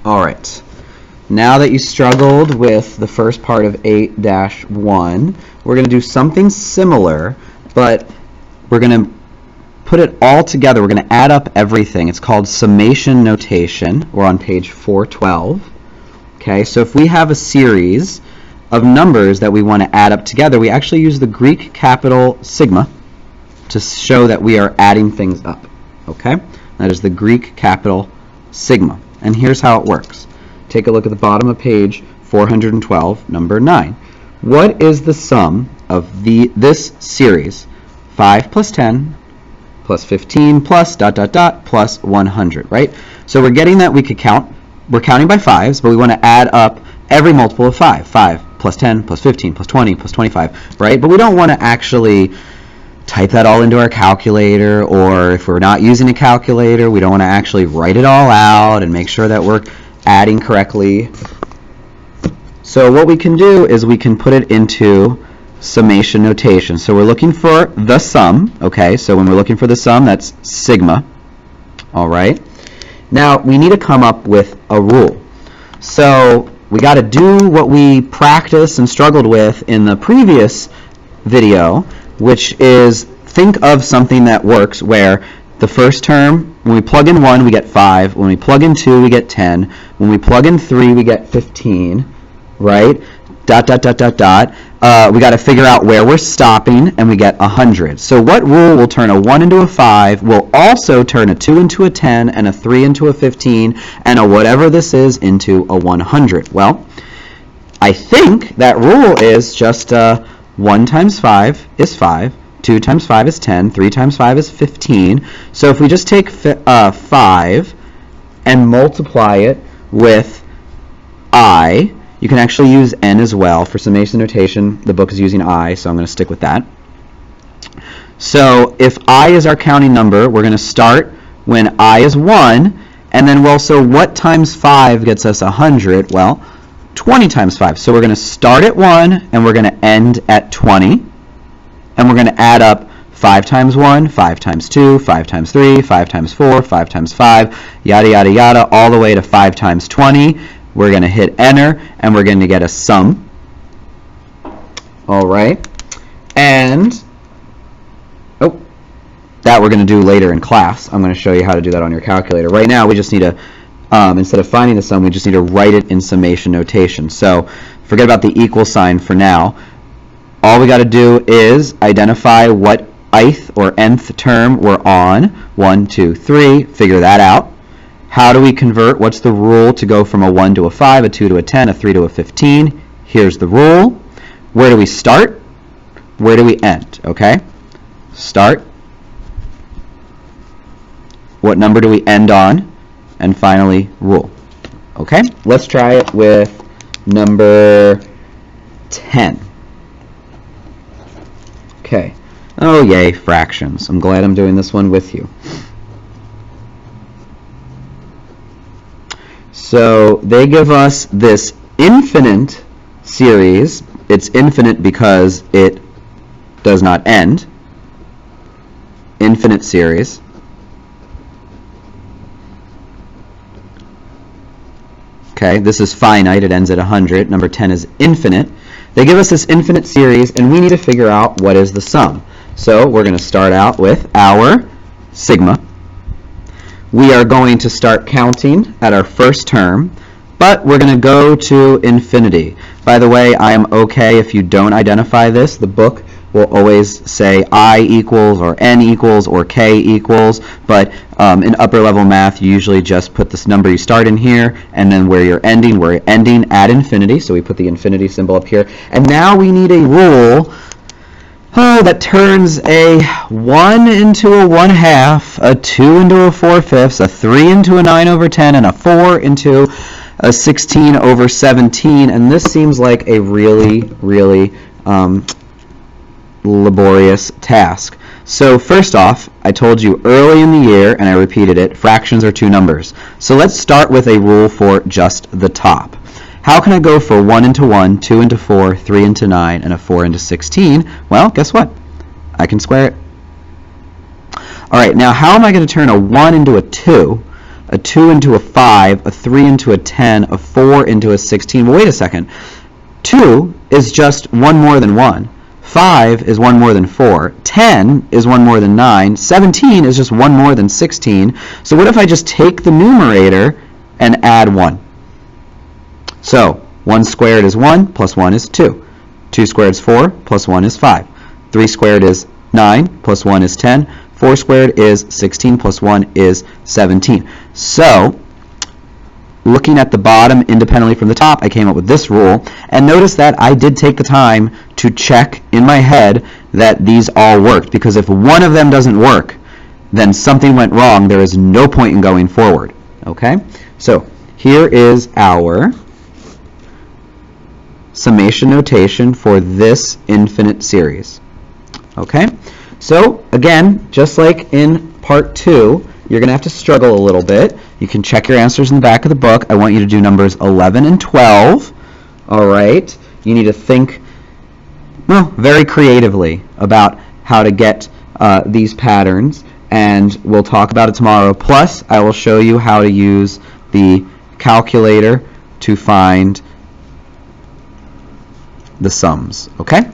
All right. Now that you struggled with the first part of 8-1, we're going to do something similar, but we're going to put it all together. We're going to add up everything. It's called summation notation. We're on page 412. Okay, so if we have a series of numbers that we want to add up together, we actually use the Greek capital sigma to show that we are adding things up. Okay, that is the Greek capital sigma. And here's how it works. Take a look at the bottom of page 412, number 9. What is the sum of this series? 5 plus 10 plus 15 plus ... plus 100, right? So we're getting that we could count. We're counting by 5s, but we want to add up every multiple of 5. 5 plus 10 plus 15 plus 20 plus 25, right? But we don't want to actually type that all into our calculator, or if we're not using a calculator, we don't want to actually write it all out and make sure that we're adding correctly. So what we can do is we can put it into summation notation. So we're looking for the sum, okay? So when we're looking for the sum, that's sigma. All right. Now we need to come up with a rule. So we got to do what we practiced and struggled with in the previous video, which is think of something that works where the first term, when we plug in 1, we get 5. When we plug in 2, we get 10. When we plug in 3, we get 15, right? ... We got to figure out where we're stopping, and we get 100. So what rule will turn a 1 into a 5 will also turn a 2 into a 10, and a 3 into a 15, and a whatever this is into a 100? Well, I think that rule is just 1 times 5 is 5. 2 times 5 is 10, 3 times 5 is 15. So if we just take 5 and multiply it with I, you can actually use n as well. For summation notation, the book is using I, so I'm going to stick with that. So if I is our counting number, we're going to start when I is 1, and then, well, so what times 5 gets us 100? Well, 20 times 5. So we're going to start at 1, and we're going to end at 20. And we're going to add up 5 times 1, 5 times 2, 5 times 3, 5 times 4, 5 times 5, yada, yada, yada, all the way to 5 times 20. We're going to hit enter, and we're going to get a sum. All right. And, that we're going to do later in class. I'm going to show you how to do that on your calculator. Right now, we just need to, instead of finding the sum, we just need to write it in summation notation. So forget about the equal sign for now. All we got to do is identify what ith or nth term we're on. 1, 2, 3. Figure that out. How do we convert? What's the rule to go from a 1 to a 5, a 2 to a 10, a 3 to a 15? Here's the rule. Where do we start? Where do we end? Okay? Start. What number do we end on? And finally, rule. Okay? Let's try it with number 10. Okay. Oh, yay, fractions. I'm glad I'm doing this one with you. So they give us this infinite series. It's infinite because it does not end. Infinite series. Okay, this is finite. It ends at 100. Number 10 is infinite. They give us this infinite series, and we need to figure out what is the sum. So we're going to start out with our sigma. We are going to start counting at our first term, but we're going to go to infinity. By the way, I am okay if you don't identify this. The book will always say I equals or n equals or k equals, but in upper level math you usually just put this number you start in here, and then where you're ending at infinity, so we put the infinity symbol up here. And now we need a rule that turns a 1 into a 1/2, a 2 into a 4/5, a 3 into a 9 over 10, and a 4 into a 16 over 17. And this seems like a really, really laborious task. So first off, I told you early in the year, and I repeated it, fractions are two numbers. So let's start with a rule for just the top. How can I go for 1 into 1, 2 into 4, 3 into 9, and a 4 into 16? Well, guess what? I can square it. All right, now how am I going to turn a 1 into a 2? a 2 into a 5, a 3 into a 10, a 4 into a 16. Well, wait a second. 2 is just 1 more than 1. 5 is 1 more than 4. 10 is 1 more than 9. 17 is just 1 more than 16. So what if I just take the numerator and add 1? So 1 squared is 1, plus 1 is 2. 2 squared is 4, plus 1 is 5. 3 squared is 9, plus 1 is 10. 4 squared is 16, plus 1 is 17. So, looking at the bottom independently from the top, I came up with this rule. And notice that I did take the time to check in my head that these all worked. Because if one of them doesn't work, then something went wrong. There is no point in going forward. Okay? So, here is our summation notation for this infinite series. Okay? So, again, just like in part 2, you're going to have to struggle a little bit. You can check your answers in the back of the book. I want you to do numbers 11 and 12. All right? You need to think, well, very creatively about how to get these patterns, and we'll talk about it tomorrow. Plus, I will show you how to use the calculator to find the sums. Okay?